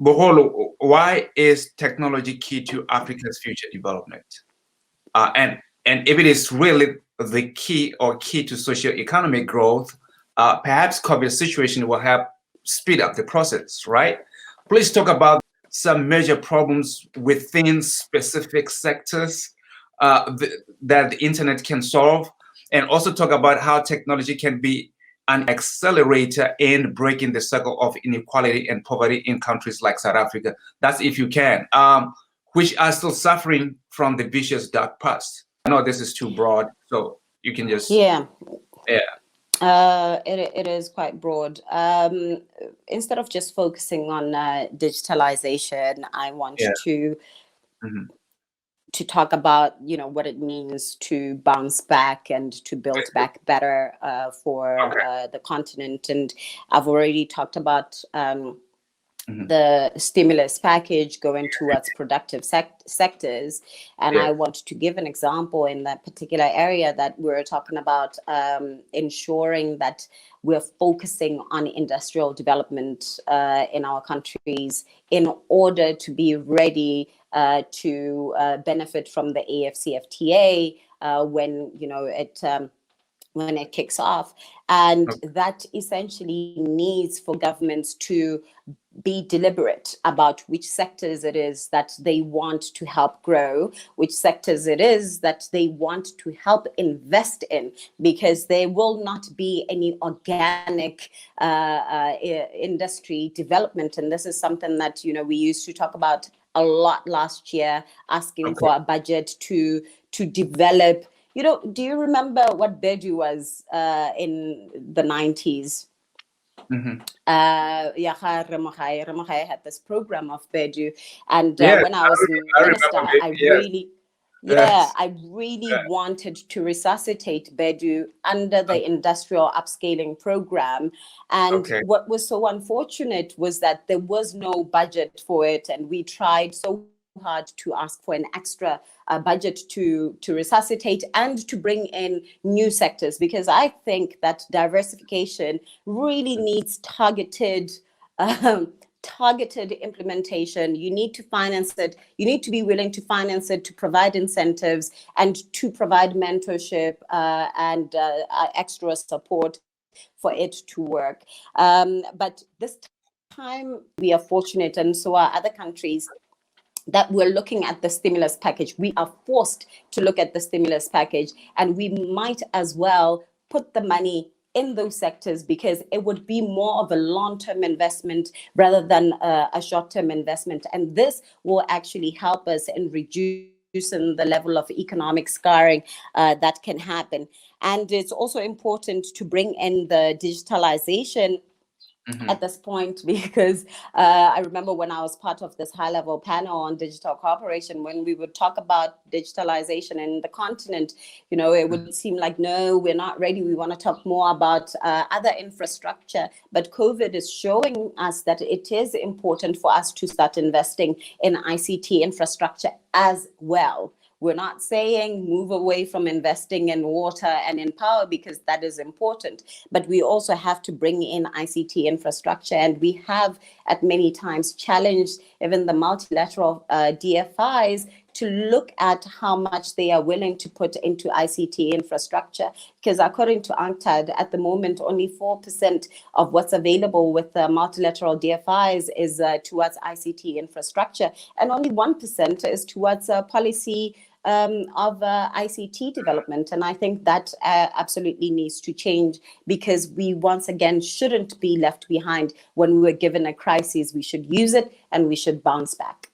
Boholo, why is technology key to Africa's future development? And if it is really the key or key to socio-economic growth, perhaps COVID situation will help speed up the process, right? Please talk about some major problems within specific sectors that the internet can solve, and also talk about how technology can be an accelerator in breaking the cycle of inequality and poverty in countries like South Africa. That's if you can, which are still suffering from the vicious dark past. I know this is too broad, so you can just Yeah. yeah. It is quite broad. Instead of just focusing on digitalization, I want Yeah. to Mhm. talk about what it means to bounce back and to build back better for Okay. the continent. And I've already talked about Mhm. the stimulus package going towards productive sectors. And I Yeah. want to give an example in that particular area that we're talking about, ensuring that we're focusing on industrial development in our countries in order to be ready to benefit from the AFCFTA when it kicks off. And Okay. that essentially needs for governments to be deliberate about which sectors it is that they want to help grow, which sectors it is that they want to help invest in, because there will not be any organic industry development. And this is something that we used to talk about a lot last year, asking Okay. for a budget to develop. Do you remember what Bedu was in the 90s? Mhm. Ramachai had this program of Bedu, and Yes, when I was I minister, remember it. Yes. Yes. I really wanted to resuscitate Bedu under the industrial upscaling program. And Okay. what was so unfortunate was that there was no budget for it, and we tried so hard to ask for an extra budget to resuscitate and to bring in new sectors, because I think that diversification really needs targeted implementation. You need to finance it. You need to be willing to finance it, to provide incentives, and to provide mentorship and extra support for it to work. But this time we are fortunate, and so are other countries, that we're looking at the stimulus package. We are forced to look at the stimulus package, and we might as well put the money in those sectors, because it would be more of a long-term investment rather than a short-term investment. And this will actually help us in reducing the level of economic scarring that can happen. And it's also important to bring in the digitalization at this point, because I remember when I was part of this high-level panel on digital cooperation, when we would talk about digitalization in the continent, it would seem like, no, we're not ready. We want to talk more about other infrastructure. But COVID is showing us that it is important for us to start investing in ICT infrastructure as well. We're not saying move away from investing in water and in power, because that is important, but we also have to bring in ICT infrastructure. And we have at many times challenged even the multilateral DFIs to look at how much they are willing to put into ICT infrastructure, because according to UNCTAD, at the moment, only 4% of what's available with the multilateral DFIs is towards ICT infrastructure, and only 1% is towards policy of ICT development. And I think that absolutely needs to change, because we once again shouldn't be left behind. When we were given a crisis, we should use it and we should bounce back.